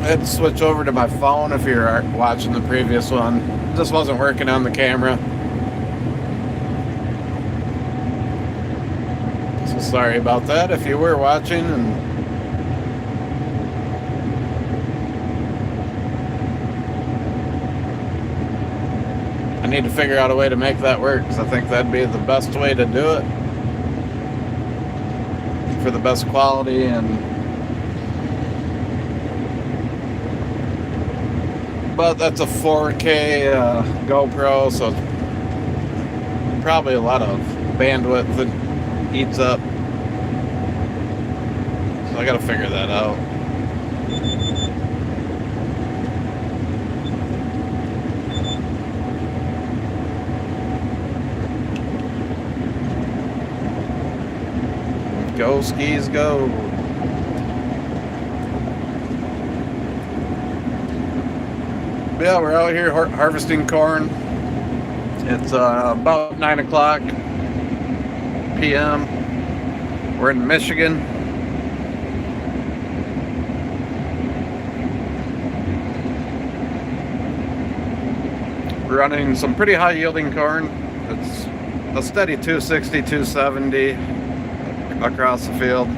I had to switch over to my phone if you're watching the previous one. It just wasn't working on the camera. So sorry about that if you were watching. And I need to figure out a way to make that work, because I think that'd be the best way to do it for the best quality. But that's a 4K GoPro, so it's probably a lot of bandwidth that eats up. So I gotta figure that out. Go skis go. Yeah, we're out here harvesting corn. It's about 9 o'clock p.m. We're in Michigan. We're running some pretty high yielding corn. It's a steady 260, 270 across the field.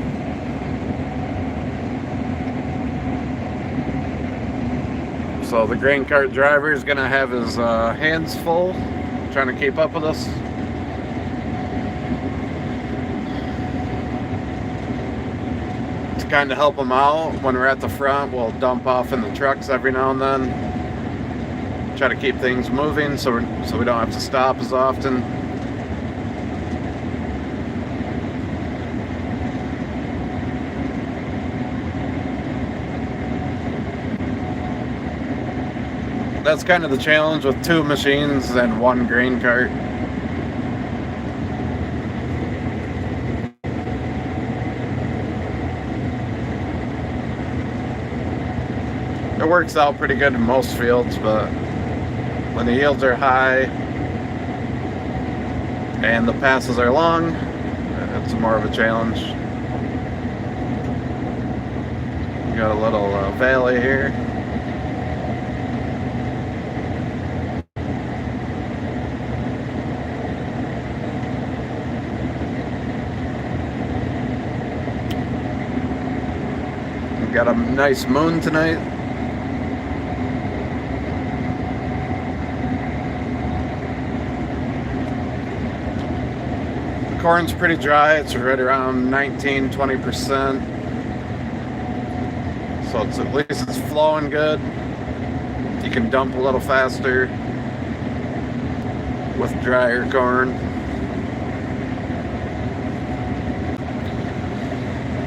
So the grain cart driver is going to have his hands full trying to keep up with us. To kind of help him out when we're at the front, we'll dump off in the trucks every now and then. Try to keep things moving so we don't have to stop as often. That's kind of the challenge with two machines and one grain cart. It works out pretty good in most fields, but when the yields are high and the passes are long, it's more of a challenge. We got a little valley here. Got a nice moon tonight. The corn's pretty dry. It's right around 19-20%. So at least it's flowing good. You can dump a little faster with drier corn.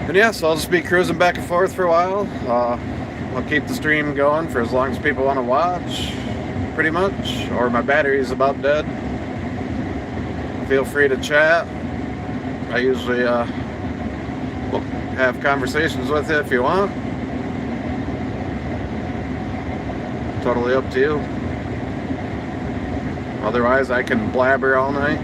And yeah, so I'll just be cruising back and forth for a while. I'll keep the stream going for as long as people want to watch, pretty much. Or my battery's about dead. Feel free to chat. I usually will have conversations with you if you want. Totally up to you. Otherwise, I can blabber all night.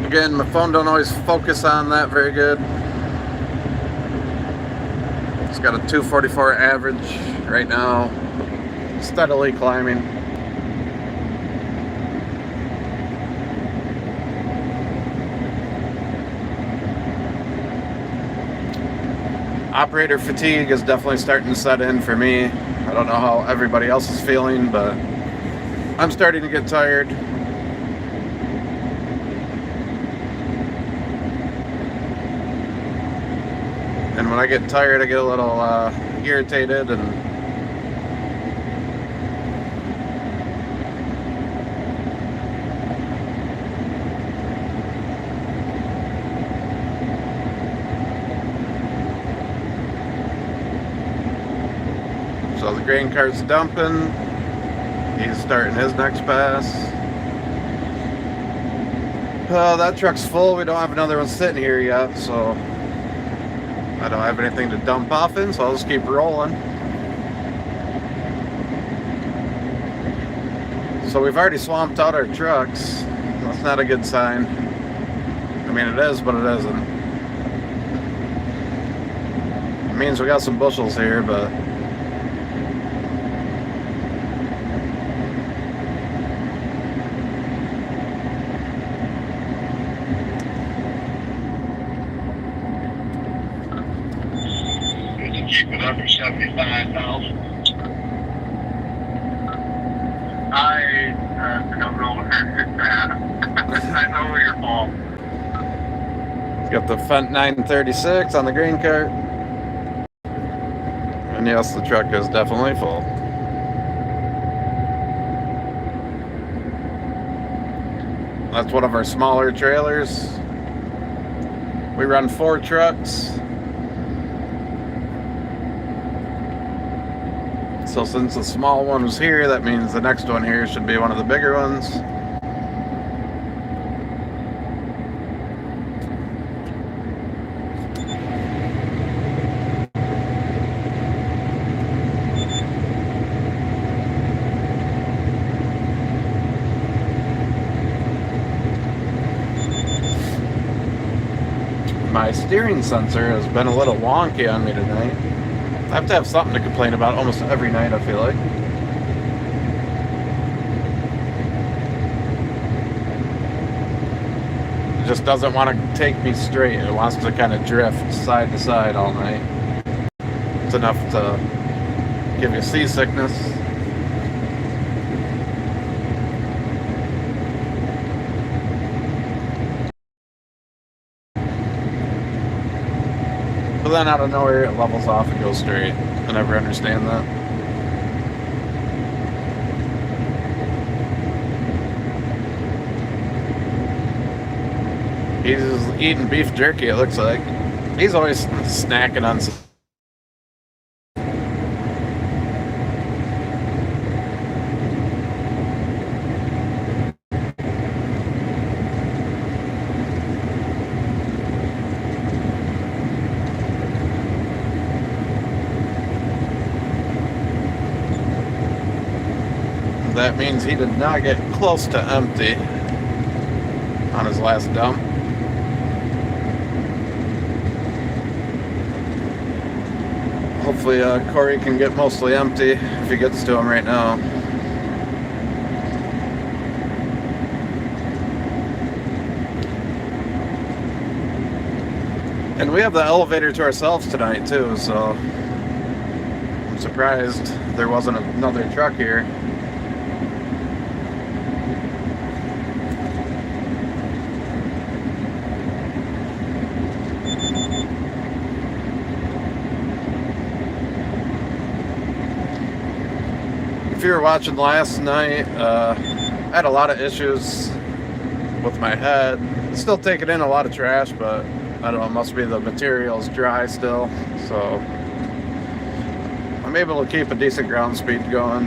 Again, my phone don't always focus on that very good. It's got a 244 average right now, steadily climbing. Operator fatigue is definitely starting to set in for me. I don't know how everybody else is feeling, but I'm starting to get tired. And when I get tired, I get a little irritated and so the grain cart's dumping. He's starting his next pass. That truck's full. We don't have another one sitting here yet, so I don't have anything to dump off in, so I'll just keep rolling. So we've already swamped out our trucks. That's not a good sign. I mean, it is, but it isn't. It means we got some bushels here, but keep it under 75,000. I don't know where it's at. I know where you're from. got the Fent 936 on the green cart. And yes, the truck is definitely full. That's one of our smaller trailers. We run 4 trucks. So since the small one was here, that means the next one here should be one of the bigger ones. My steering sensor has been a little wonky on me tonight. I have to have something to complain about almost every night, I feel like. It just doesn't want to take me straight. It wants to kind of drift side to side all night. It's enough to give you seasickness. But then out of nowhere, it levels off and goes straight. I never understand that. He's eating beef jerky, it looks like. He's always snacking on some. That means he did not get close to empty on his last dump. Hopefully Corey can get mostly empty if he gets to him right now. And we have the elevator to ourselves tonight too, so I'm surprised there wasn't another truck here. If you were watching last night, I had a lot of issues with my head. Still taking in a lot of trash, but I don't know, it must be the material's dry still. So I'm able to keep a decent ground speed going.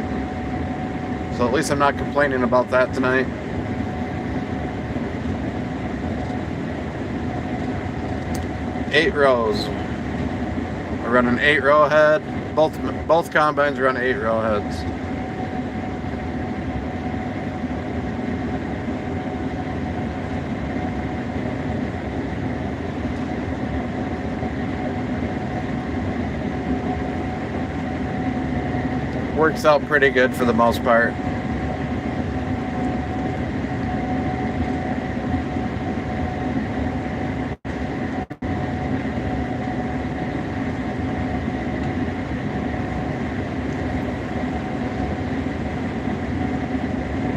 So at least I'm not complaining about that tonight. Eight rows. I run an 8-row head. Both combines run 8-row heads. Works out pretty good for the most part.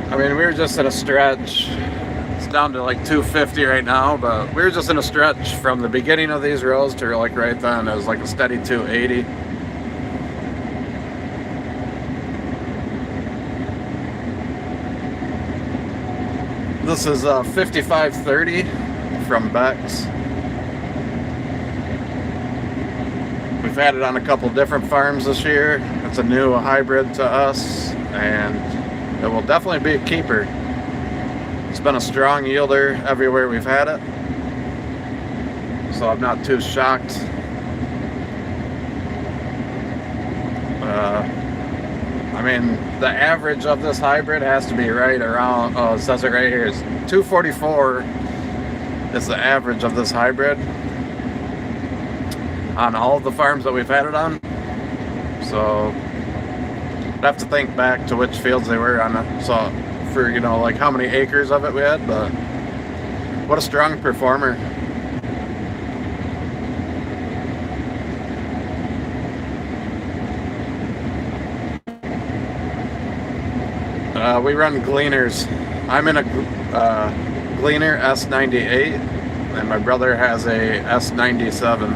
I mean, we were just in a stretch. It's down to like 250 right now, but we were just in a stretch from the beginning of these rows to like right then. It was like a steady 280. This is 5530 from Beck's. We've had it on a couple different farms this year. It's a new hybrid to us, and it will definitely be a keeper. It's been a strong yielder everywhere we've had it, so I'm not too shocked. I mean, the average of this hybrid has to be right around, oh, it says it right here, it's 244 is the average of this hybrid on all of the farms that we've had it on. So I'd have to think back to which fields they were on, so for, you know, like how many acres of it we had, but what a strong performer. We run Gleaners. I'm in a Gleaner S98, and my brother has a S97.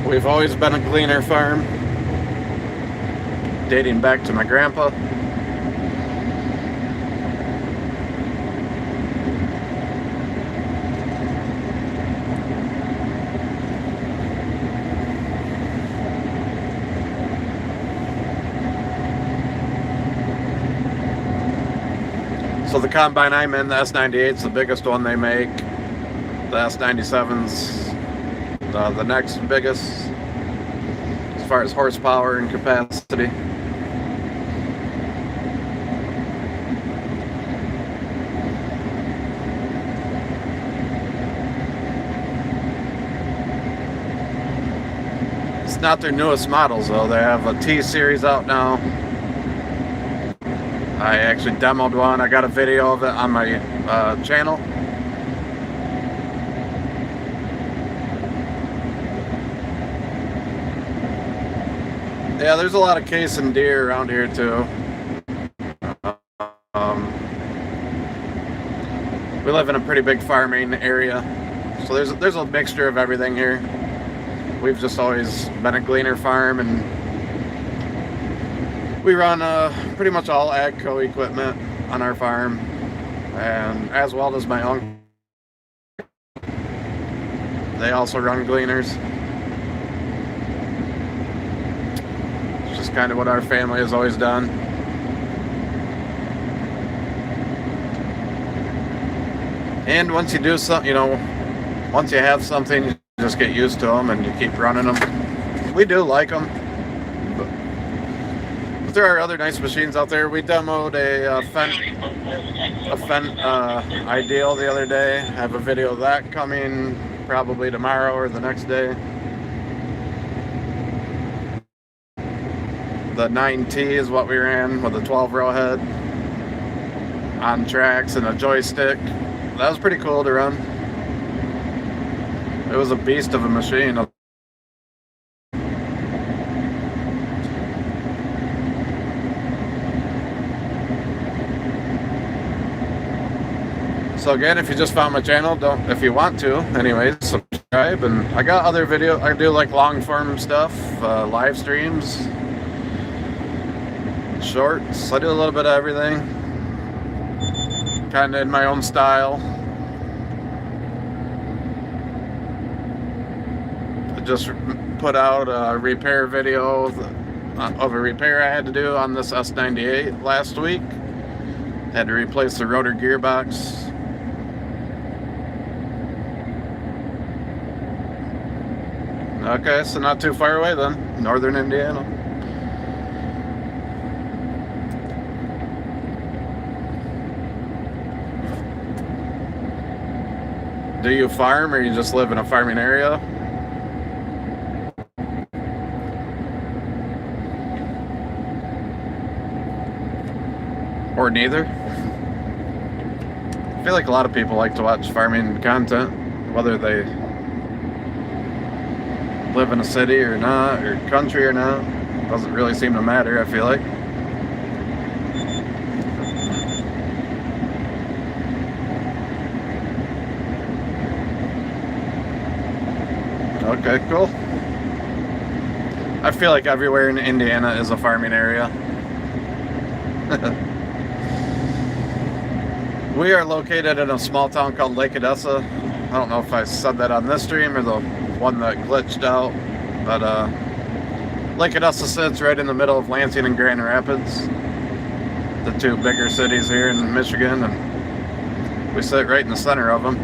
We've always been a Gleaner farm, dating back to my grandpa. So the combine I'm in, the S98 is the biggest one they make. The S97's the next biggest as far as horsepower and capacity. It's not their newest models though. They have a T series out now. I actually demoed one. I got a video of it on my channel. Yeah, there's a lot of case and deer around here too. We live in a pretty big farming area, so there's a mixture of everything here. We've just always been a Gleaner farm, and we run pretty much all AGCO equipment on our farm, and as well as my uncle. They also run Gleaners. It's just kind of what our family has always done. And once you do something, you know, once you have something, you just get used to them and you keep running them. We do like them. But there are other nice machines out there. We demoed a Fendt Ideal the other day. I have a video of that coming probably tomorrow or the next day. The 9T is what we ran with a 12-row head on tracks and a joystick. That was pretty cool to run. It was a beast of a machine. So again, if you just found my channel, if you want to, anyways, subscribe. And I got other videos. I do like long form stuff, live streams, shorts. I do a little bit of everything, kind of in my own style. I just put out a repair video of a repair I had to do on this S98 last week. Had to replace the rotor gearbox. Okay, so not too far away then, northern Indiana. Do you farm, or you just live in a farming area? Or neither? I feel like a lot of people like to watch farming content, whether they live in a city or not, or country or not. Doesn't really seem to matter, I feel like. Okay, cool. I feel like everywhere in Indiana is a farming area. We are located in a small town called Lake Odessa. I don't know if I said that on this stream or the one that glitched out, but Lake Odessa sits right in the middle of Lansing and Grand Rapids, the two bigger cities here in Michigan, and we sit right in the center of them.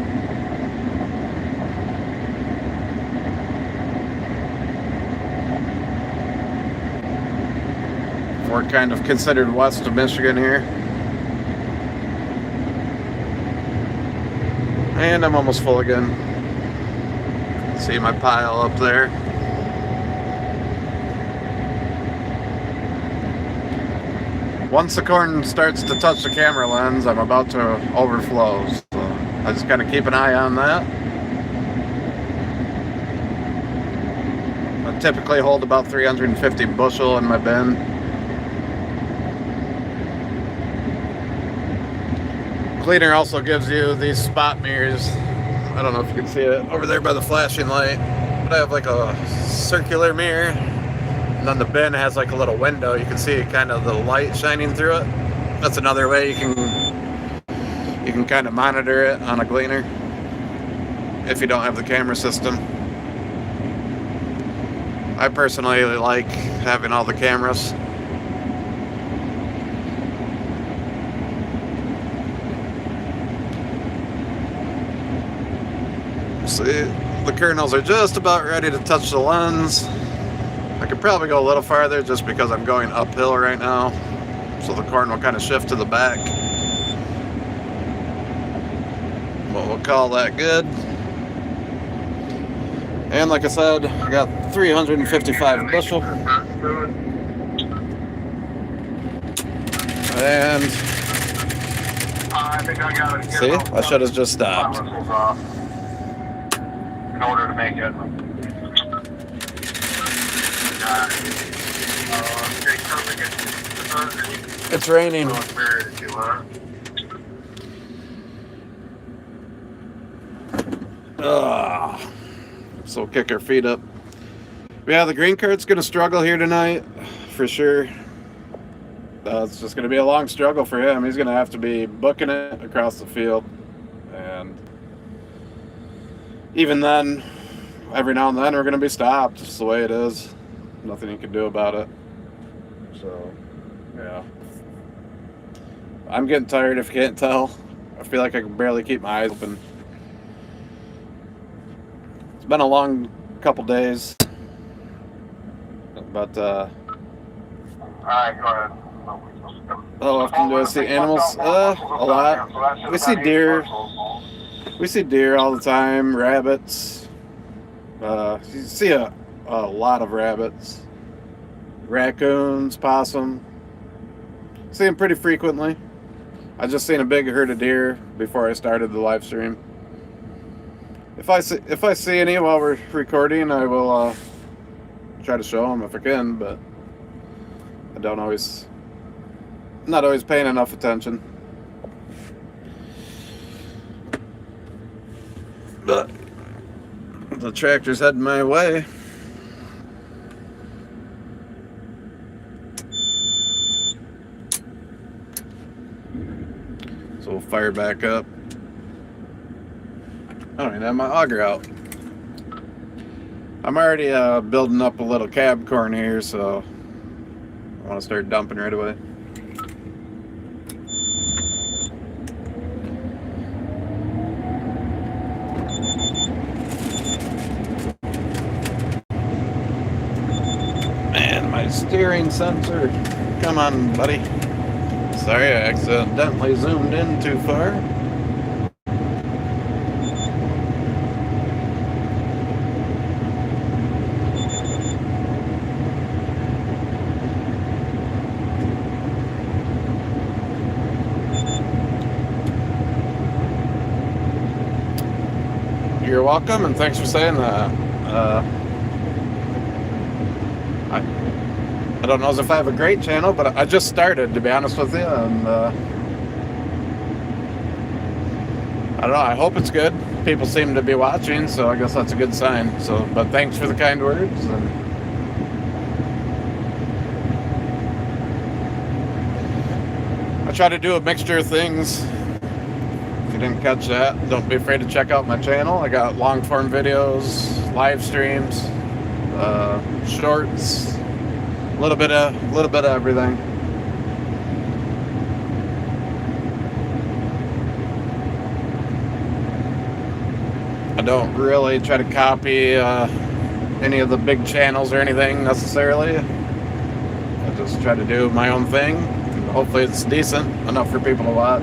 We're kind of considered west of Michigan here. And I'm almost full again. See my pile up there. Once the corn starts to touch the camera lens, I'm about to overflow. So I just gotta keep an eye on that. I typically hold about 350 bushel in my bin. Gleaner also gives you these spot mirrors. I don't know if you can see it over there by the flashing light, but I have like a circular mirror, and then the bin has like a little window. You can see kind of the light shining through it. That's another way you can kind of monitor it on a Gleaner if you don't have the camera system. I personally like having all the cameras. See, the kernels are just about ready to touch the lens. I could probably go a little farther just because I'm going uphill right now, so the corn will kind of shift to the back. But we'll call that good. And like I said, I got 355 bushel. And see, I should have just stopped. In order to make it. It's raining. So we'll kick our feet up. Yeah, the green cart's gonna struggle here tonight, for sure. It's just gonna be a long struggle for him. He's gonna have to be booking it across the field, and even then, every now and then we're going to be stopped. It's the way it is. Nothing you can do about it. So, yeah. I'm getting tired if you can't tell. I feel like I can barely keep my eyes open. It's been a long couple days. But, Alright, go ahead. how often do I see animals? A lot. We see deer. We see deer all the time, rabbits. You see a lot of rabbits. Raccoons, possum. See them pretty frequently. I just seen a big herd of deer before I started the live stream. If I see any while we're recording, I will try to show them if I can, but I don't always, not always paying enough attention. But the tractor's heading my way. So we'll fire back up. I don't even have my auger out. I'm already building up a little cab corn here, so I want to start dumping right away. My steering sensor. Come on, buddy. Sorry, I accidentally zoomed in too far. You're welcome, and thanks for saying that. I don't know if I have a great channel, but I just started, to be honest with you, and I don't know, I hope it's good. People seem to be watching, so I guess that's a good sign. So, but thanks for the kind words. And I try to do a mixture of things. If you didn't catch that, don't be afraid to check out my channel. I got long form videos, live streams, shorts. A little bit of everything. I don't really try to copy any of the big channels or anything necessarily. I just try to do my own thing. And hopefully it's decent enough for people to watch.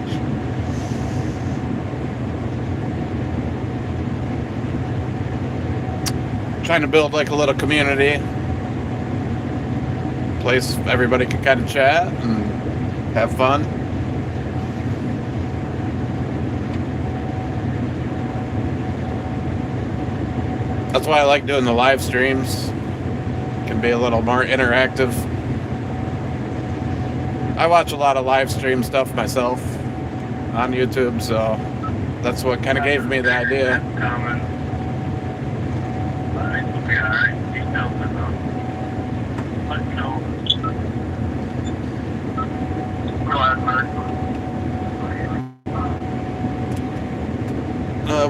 Trying to build like a little community. Place everybody can kind of chat and have fun. That's why I like doing the live streams. It can be a little more interactive. I watch a lot of live stream stuff myself on YouTube, so that's what kind of gave me the idea.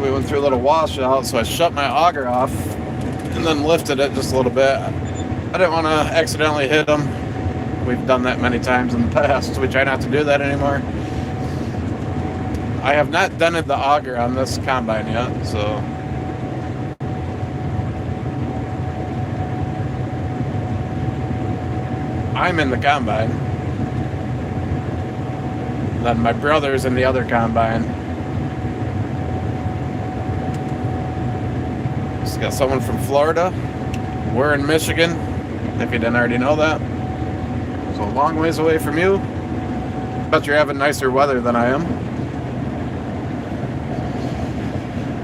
We went through a little washout, so I shut my auger off and then lifted it just a little bit. I didn't want to accidentally hit them. We've done that many times in the past. We try not to do that anymore. I have not done the auger on this combine yet, so I'm in the combine. Then my brother's in the other combine. Got someone from Florida. We're in Michigan, if you didn't already know that. So a long ways away from you. Bet you're having nicer weather than I am.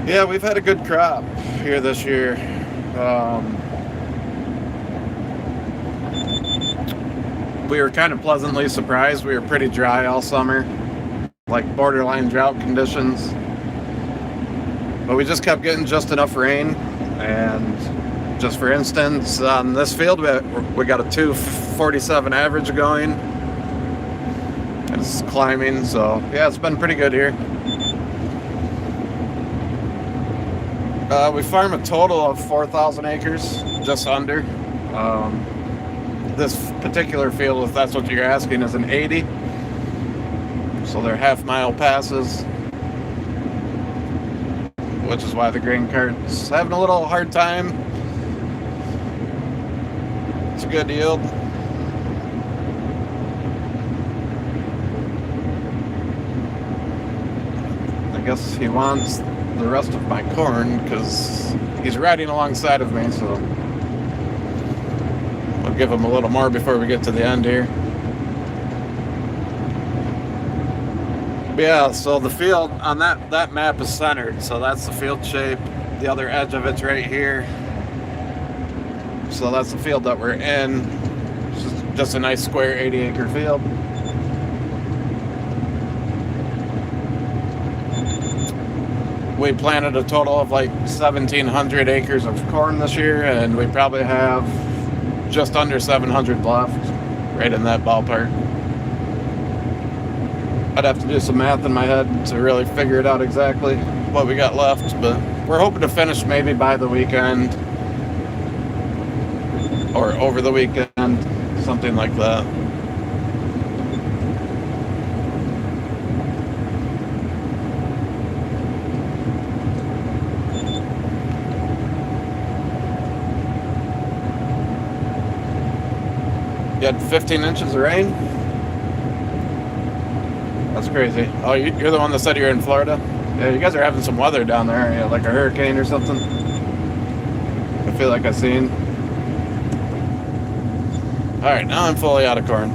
Yeah, we've had a good crop here this year. We were kind of pleasantly surprised. We were pretty dry all summer, like borderline drought conditions. But we just kept getting just enough rain. And just for instance, on this field, we got a 247 average going. And it's climbing, so yeah, it's been pretty good here. We farm a total of 4,000 acres, just under. This particular field, if that's what you're asking, is an 80. So they're half-mile passes, which is why the grain cart's having a little hard time. It's a good yield. I guess he wants the rest of my corn because he's riding alongside of me, so I'll give him a little more before we get to the end here. Yeah, so the field on that map is centered, so that's the field shape. The other edge of it's right here. So that's the field that we're in. It's just a nice square 80-acre field. We planted a total of like 1,700 acres of corn this year, and we probably have just under 700 left, right in that ballpark. I'd have to do some math in my head to really figure it out exactly what we got left, but we're hoping to finish maybe by the weekend or over the weekend, something like that. You had 15 inches of rain? That's crazy. Oh, you're the one that said you're in Florida? Yeah, you guys are having some weather down there, aren't you? Like a hurricane or something? I feel like I've seen. Alright, now I'm fully out of corn.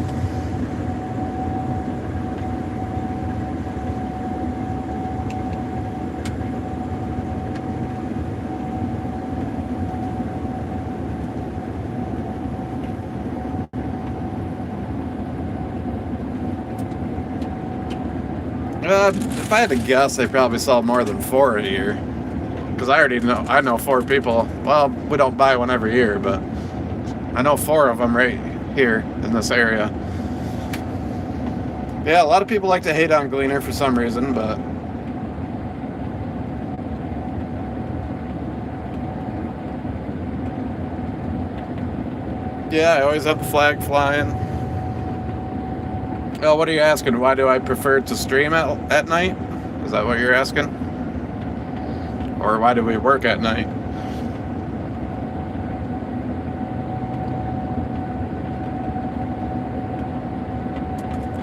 If I had to guess, they probably sell more than 4 a year. Because I know 4 people. Well, we don't buy one every year, but I know 4 of them right here in this area. Yeah, a lot of people like to hate on Gleaner for some reason, but yeah, I always have the flag flying. Oh, what are you asking? Why do I prefer to stream at night? Is that what you're asking? Or why do we work at night?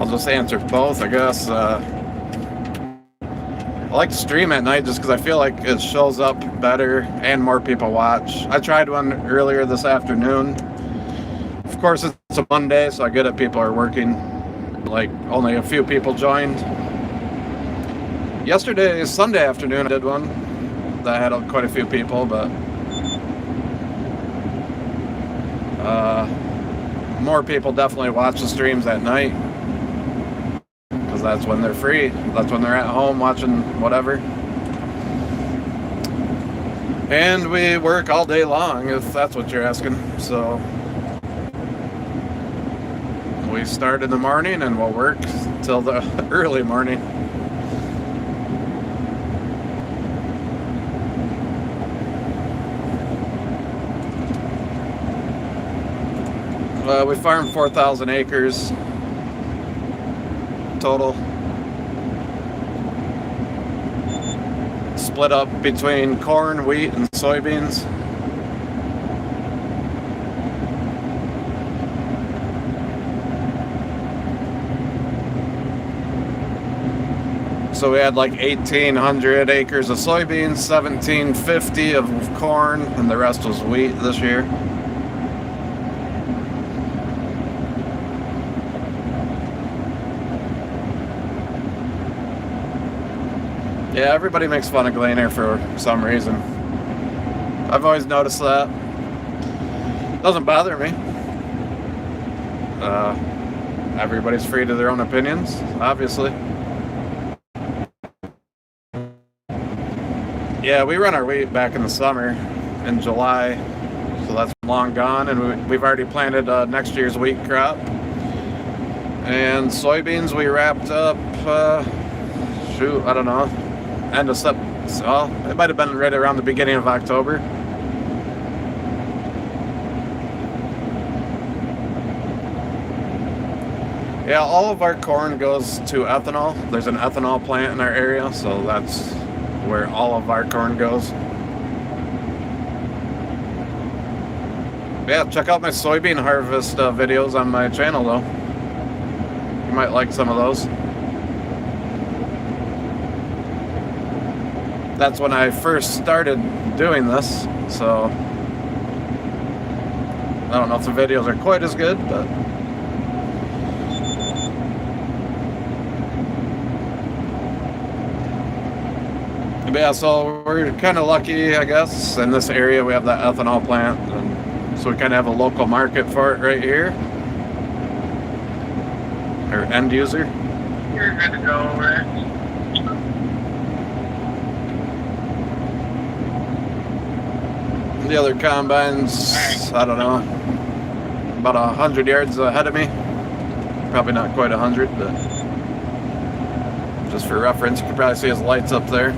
I'll just answer both, I guess. I like to stream at night just because I feel like it shows up better and more people watch. I tried one earlier this afternoon. Of course, it's a Monday, so I get it. People are working. Like, only a few people joined. Yesterday, Sunday afternoon, I did one that had quite a few people, but more people definitely watch the streams at night because that's when they're free. That's when they're at home watching whatever. And we work all day long, if that's what you're asking. So we start in the morning and we'll work till the early morning. We farm 4,000 acres total. Split up between corn, wheat, and soybeans. So we had like 1,800 acres of soybeans, 1,750 of corn, and the rest was wheat this year. Yeah, everybody makes fun of Gleaner for some reason. I've always noticed that. Doesn't bother me. Everybody's free to their own opinions, obviously. Yeah, we run our wheat back in the summer, in July, so that's long gone, and we've already planted next year's wheat crop. And soybeans we wrapped up, I don't know, end of September. So it might have been right around the beginning of October. Yeah, all of our corn goes to ethanol. There's an ethanol plant in our area, so that's where all of our corn goes. Yeah, check out my soybean harvest videos on my channel, though. You might like some of those. That's when I first started doing this, so I don't know if the videos are quite as good, but yeah, so we're kind of lucky, I guess. In this area, we have that ethanol plant, and so we kind of have a local market for it right here. Or end user. You're good to go, Rich. The other combines, I don't know, about 100 yards ahead of me. Probably not quite 100, but just for reference, you can probably see his lights up there.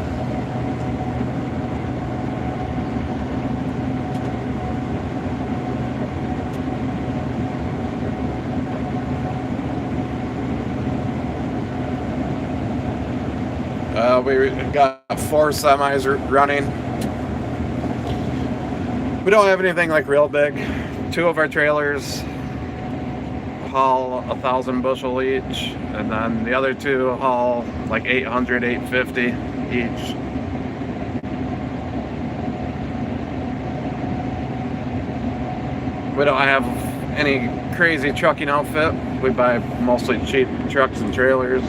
We got 4 semis running. We don't have anything like real big. 2 of our trailers haul 1,000 bushel each, and then the other 2 haul like 800, 850 each. We don't have any crazy trucking outfit. We buy mostly cheap trucks and trailers.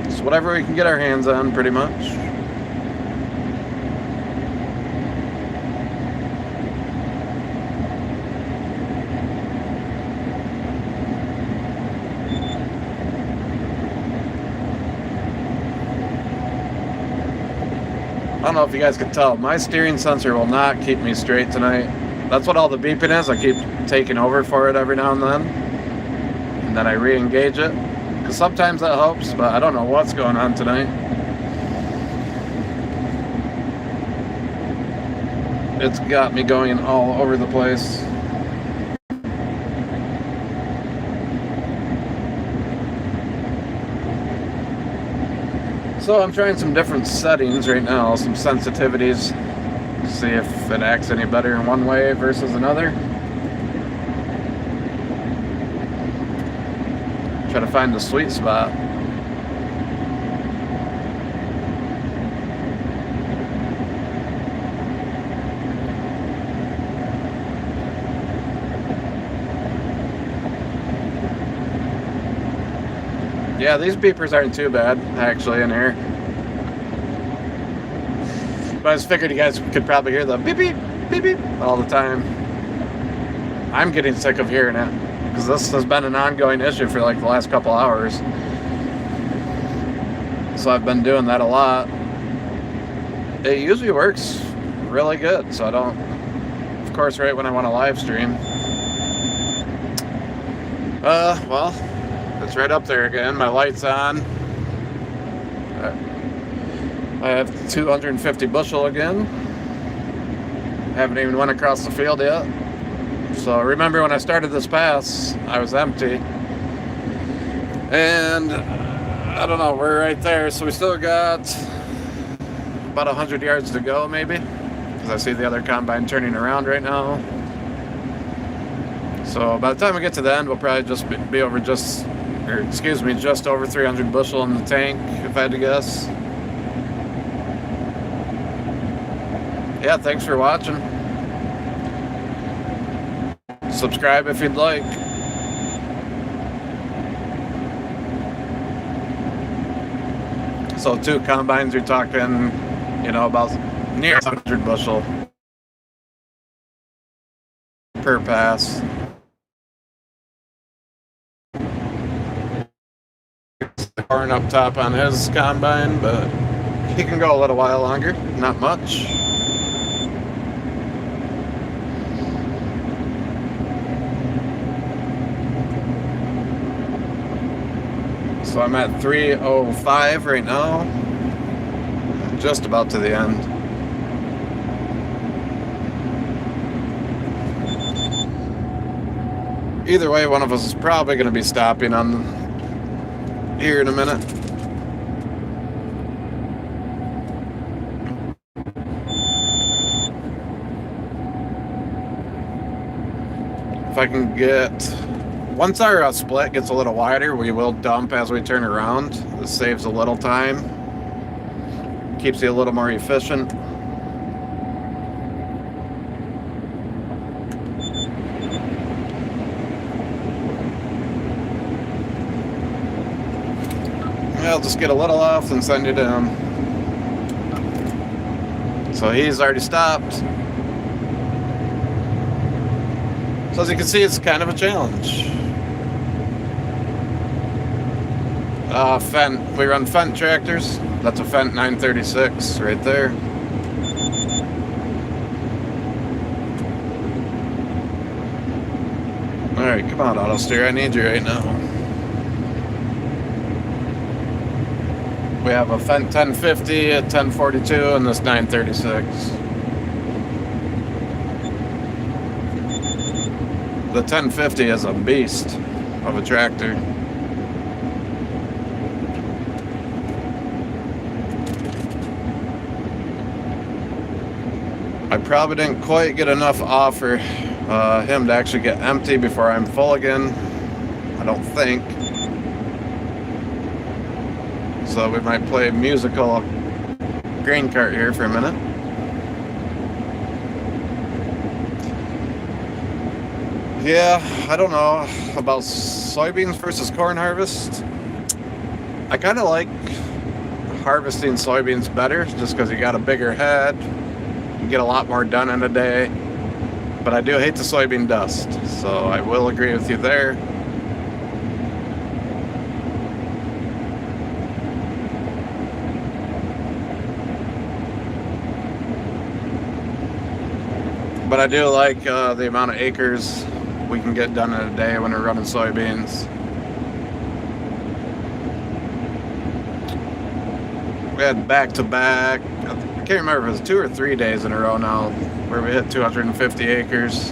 It's whatever we can get our hands on, pretty much. I don't know if you guys can tell, my steering sensor will not keep me straight tonight. That's what all the beeping is. I keep taking over for it every now and then I re-engage it. Because sometimes that helps, but I don't know what's going on tonight. It's got me going all over the place. So I'm trying some different settings right now, some sensitivities, see if it acts any better in one way versus another. Try to find the sweet spot. Yeah, these beepers aren't too bad, actually, in here. But I just figured you guys could probably hear the beep beep, beep beep all the time. I'm getting sick of hearing it, because this has been an ongoing issue for like the last couple hours. So I've been doing that a lot. It usually works really good, so I don't, of course, right when I want to live stream. Well, it's right up there again. My light's on. I have 250 bushel again. Haven't even went across the field yet. So remember when I started this pass, I was empty. And I don't know, we're right there. So we still got about 100 yards to go maybe. Because I see the other combine turning around right now. So by the time we get to the end, we'll probably just be over just over 300 bushel in the tank, if I had to guess. Yeah, thanks for watching. Subscribe if you'd like. So 2 combines, you're talking, about near 100 bushel per pass. Corn up top on his combine, but he can go a little while longer, not much. So I'm at 305 right now, just about to the end. Either way, one of us is probably going to be stopping on here in a minute. If I can get, once our split gets a little wider, we will dump as we turn around. This saves a little time, keeps you a little more efficient. I'll just get a little off and send you down. So he's already stopped. So as you can see, it's kind of a challenge. Fendt, we run Fendt tractors. That's a Fendt 936 right there. Alright, come on, auto steer, I need you right now. We have a Fendt 1050, a 1042, and this 936. The 1050 is a beast of a tractor. I probably didn't quite get enough off for him to actually get empty before I'm full again. I don't think. So we might play musical grain cart here for a minute. Yeah, I don't know about soybeans versus corn harvest. I kind of like harvesting soybeans better just because you got a bigger head. You get a lot more done in a day. But I do hate the soybean dust, so I will agree with you there. But I do like the amount of acres we can get done in a day when we're running soybeans. We had back-to-back, I can't remember if it was 2 or 3 days in a row now, where we hit 250 acres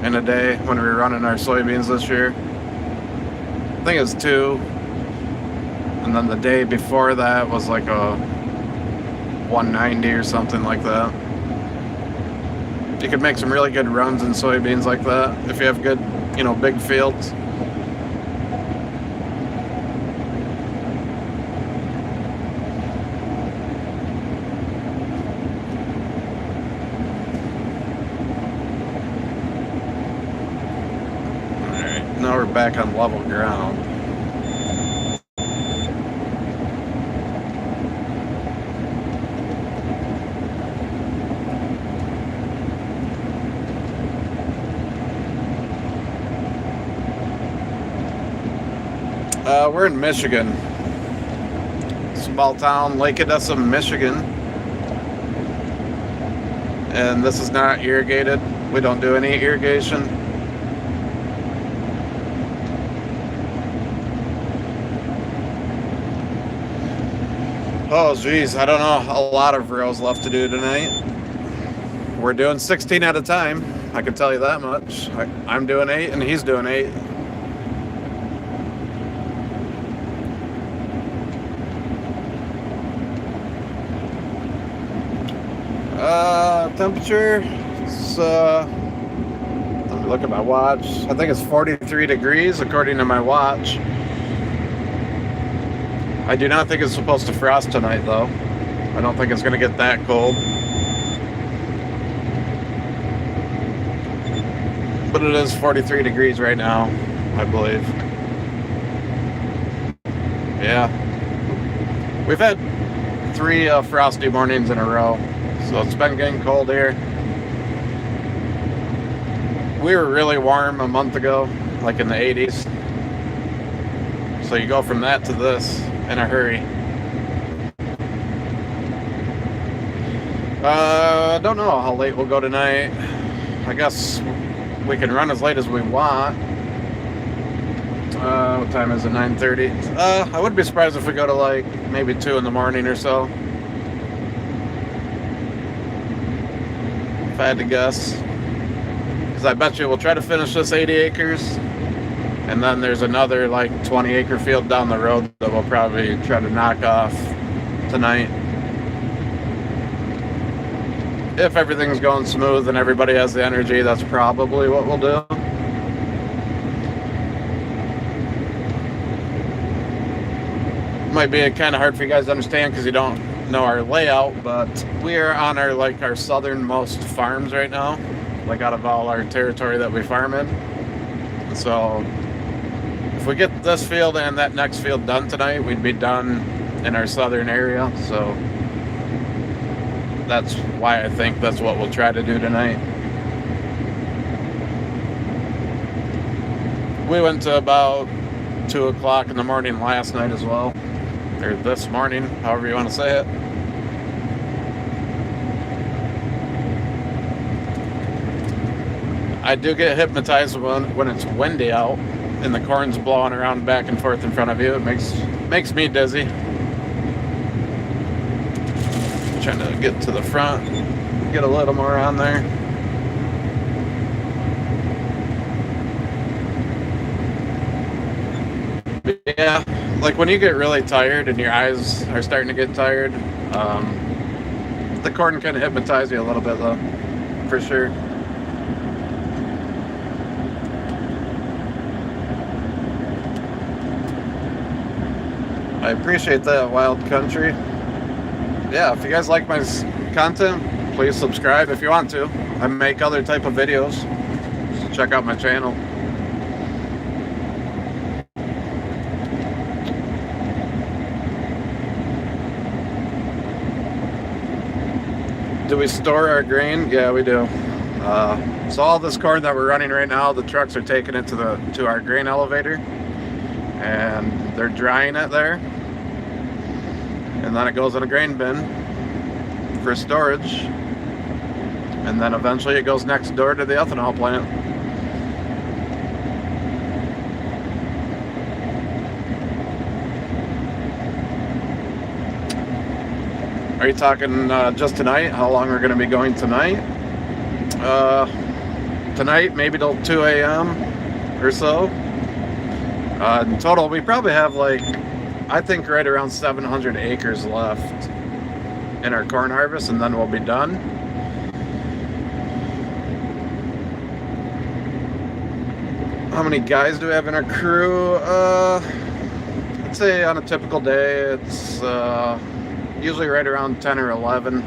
in a day when we were running our soybeans this year. I think it was 2. And then the day before that was like a 190 or something like that. You could make some really good runs in soybeans like that if you have good, big fields. Now we're back on level ground. We're in Michigan. Small town, Lake Odessa, Michigan. And this is not irrigated. We don't do any irrigation. Oh geez, I don't know. A lot of rows left to do tonight. We're doing 16 at a time. I can tell you that much. I'm doing 8 and he's doing 8. Temperature, let me look at my watch. I think it's 43 degrees according to my watch. I do not think it's supposed to frost tonight though. I don't think it's going to get that cold. But it is 43 degrees right now, I believe. Yeah. We've had 3 frosty mornings in a row. So it's been getting cold here. We were really warm a month ago, like in the 80s. So you go from that to this in a hurry. Don't know how late we'll go tonight. I guess we can run as late as we want. What time is it? 9:30? I wouldn't be surprised if we go to like maybe 2 in the morning or so. If I had to guess. Because I bet you we'll try to finish this 80 acres. And then there's another like 20 acre field down the road that we'll probably try to knock off tonight. If everything's going smooth and everybody has the energy, that's probably what we'll do. Might be kind of hard for you guys to understand because you don't know our layout, but we are on our southernmost farms right now, like out of all our territory that we farm in. So if we get this field and that next field done tonight, we'd be done in our southern area. So that's why I think that's what we'll try to do tonight. We went to about 2 o'clock in the morning last night as well. Or this morning, however you want to say it. I do get hypnotized when it's windy out and the corn's blowing around back and forth in front of you. It makes me dizzy. Trying to get to the front, get a little more on there. But yeah, like when you get really tired and your eyes are starting to get tired, the corn kind of hypnotizes you a little bit though, for sure. I appreciate that, Wild Country. Yeah, if you guys like my content, please subscribe if you want to. I make other type of videos, so check out my channel. Do we store our grain? Yeah, we do. So all this corn that we're running right now, the trucks are taking it to our grain elevator, and they're drying it there, and then it goes in a grain bin for storage, and then eventually it goes next door to the ethanol plant. Are you talking just tonight? How long we're going to be going tonight? Tonight, maybe till 2 a.m. or so. In total, we probably have I think right around 700 acres left in our corn harvest, and then we'll be done. How many guys do we have in our crew? I'd say on a typical day, it's usually right around 10 or 11.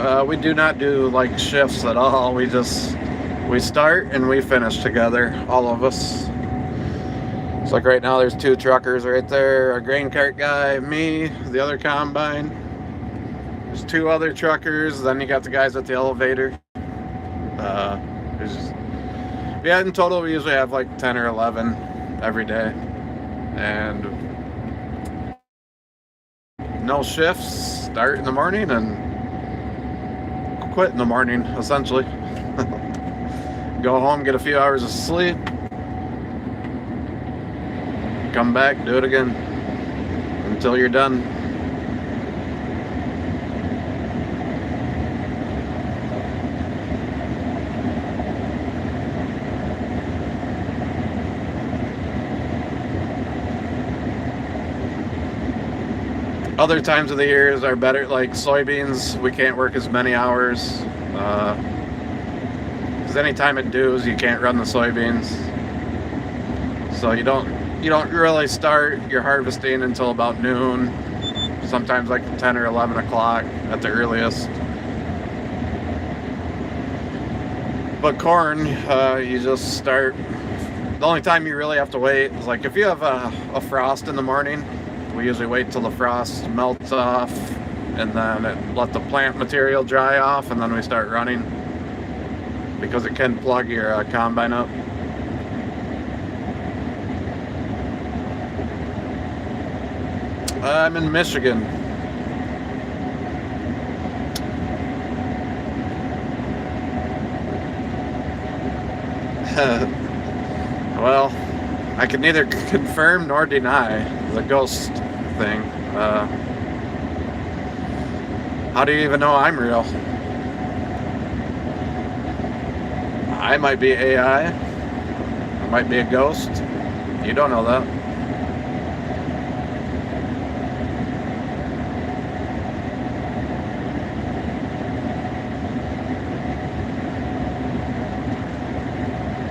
We do not do like shifts at all. We start and we finish together, all of us. It's like right now there's 2 truckers right there, a grain cart guy, me, the other combine. There's 2 other truckers, then you got the guys at the elevator. Yeah, in total we usually have like 10 or 11 every day. And no shifts, start in the morning and quit in the morning, essentially. Go home, get a few hours of sleep, come back, do it again until you're done. Other times of the years are better, like soybeans, we can't work as many hours. Because anytime it dews, you can't run the soybeans. So you don't really start your harvesting until about noon. Sometimes like 10 or 11 o'clock at the earliest. But corn, you just start. The only time you really have to wait is like if you have a frost in the morning. We usually wait till the frost melts off and then let the plant material dry off, and then we start running because it can plug your combine up. I'm in Michigan. Well, I can neither confirm nor deny the ghost thing. How do you even know I'm real? I might be AI. I might be a ghost. You don't know that.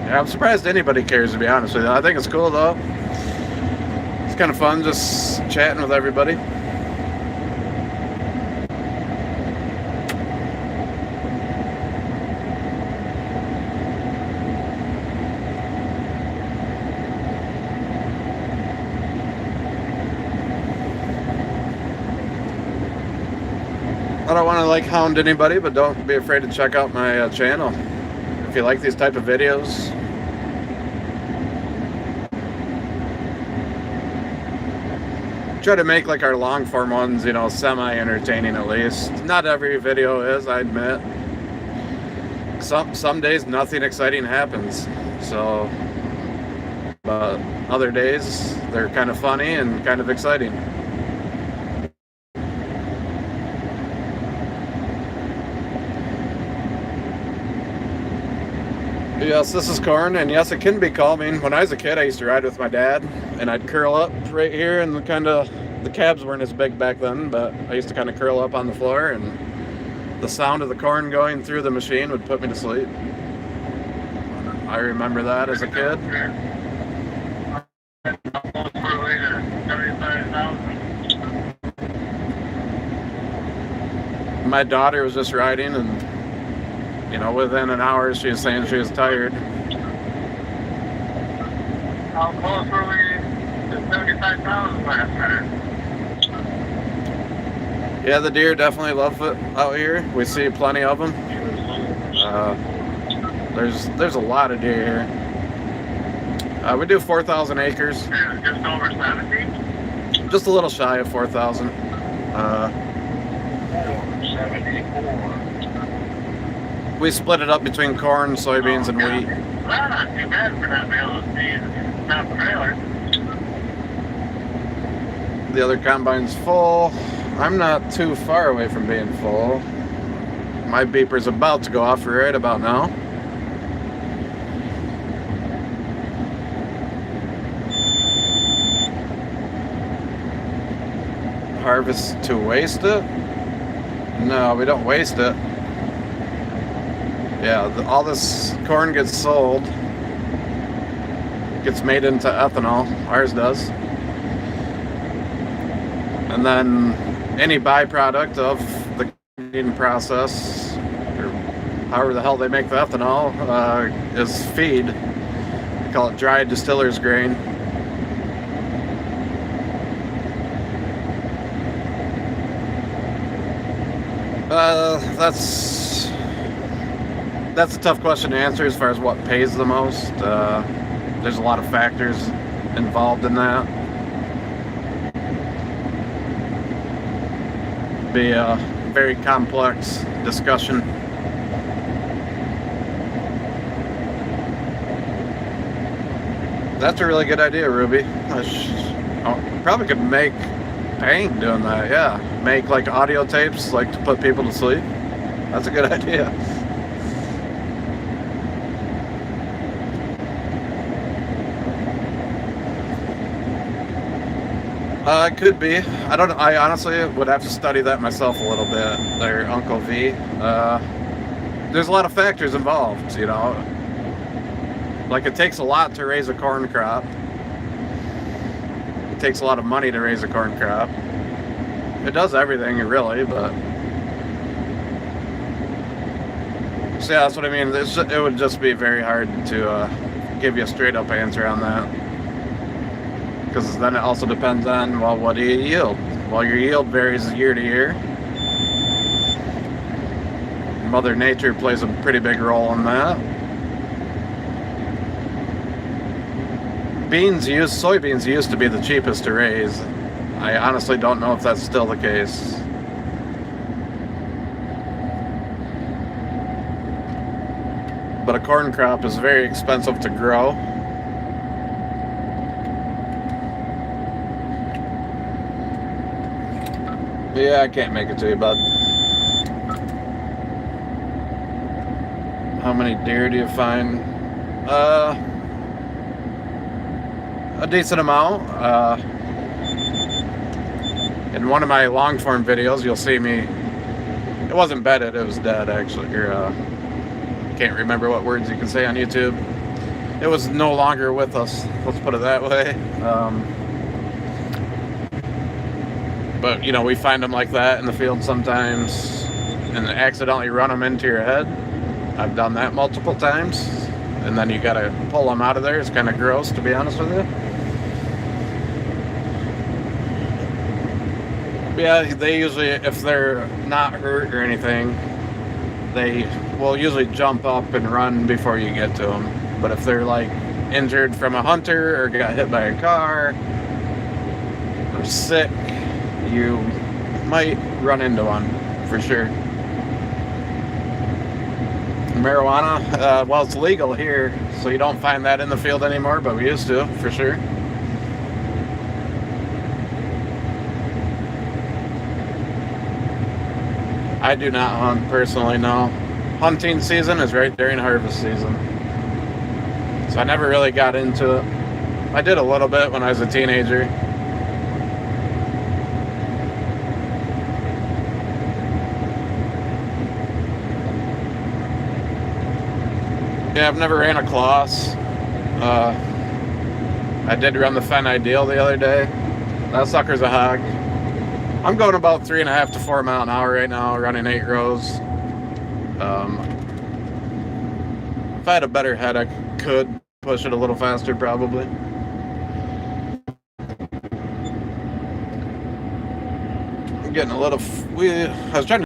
Yeah, I'm surprised anybody cares, to be honest with you. I think it's cool though. It's kind of fun just chatting with everybody. I don't want to like hound anybody, but don't be afraid to check out my channel if you like these type of videos. Try to make like our long form ones, semi-entertaining at least. Not every video is, I admit. Some days nothing exciting happens, so but other days they're kind of funny and kind of exciting. Yes, this is corn, and yes, it can be calming. When I was a kid, I used to ride with my dad, and I'd curl up right here, and the cabs weren't as big back then, but I used to kind of curl up on the floor, and the sound of the corn going through the machine would put me to sleep. I remember that as a kid. My daughter was just riding, and within an hour, she was saying she was tired. How close were we to 75,000 last night? Yeah, the deer definitely love it out here. We see plenty of them. There's a lot of deer here. We do 4,000 acres. Just over 70? Just a little shy of 4,000. 74. We split it up between corn, soybeans, and wheat. Well, not too bad for not being able to see the top trailer. The other combine's full. I'm not too far away from being full. My beeper's about to go off right about now. Harvest to waste it? No, we don't waste it. Yeah, all this corn gets sold, gets made into ethanol, ours does. And then any byproduct of the grinding process, or however the hell they make the ethanol, is feed. They call it dry distiller's grain. That's a tough question to answer as far as what pays the most. There's a lot of factors involved in that. Be a very complex discussion. That's a really good idea, Ruby. I probably could make bank doing that. Yeah, make like audio tapes, like to put people to sleep. That's a good idea. It could be. I don't. I honestly would have to study that myself a little bit. There, Uncle V. There's a lot of factors involved, you know. Like it takes a lot to raise a corn crop. It takes a lot of money to raise a corn crop. It does everything, really, but so yeah, that's what I mean. It would just be very hard to give you a straight up answer on that, because then it also depends on, well, what do you yield? Well, your yield varies year to year. Mother Nature plays a pretty big role in that. Soybeans used to be the cheapest to raise. I honestly don't know if that's still the case. But a corn crop is very expensive to grow. Yeah, I can't make it to you, bud. How many deer do you find? A decent amount. In one of my long form videos, you'll see me. It wasn't bedded; it was dead, actually. Or can't remember what words you can say on YouTube. It was no longer with us. Let's put it that way. But you know, we find them like that in the field sometimes, and accidentally run them into your head. I've done that multiple times, and then you gotta pull them out of there. It's kind of gross, to be honest with you. Yeah, they usually, if they're not hurt or anything, they will usually jump up and run before you get to them. But if they're like injured from a hunter or got hit by a car or sick, you might run into one for sure. Marijuana, well, it's legal here, so you don't find that in the field anymore, but we used to, for sure. I do not hunt personally, no. Hunting season is right during harvest season. So I never really got into it. I did a little bit when I was a teenager. Yeah, I've never ran a class. I did run the Fen Ideal the other day. That sucker's a hog. I'm going about 3.5 to 4 mile an hour right now, running 8 rows. If I had a better head, I could push it a little faster, probably. I'm getting a little. I was trying to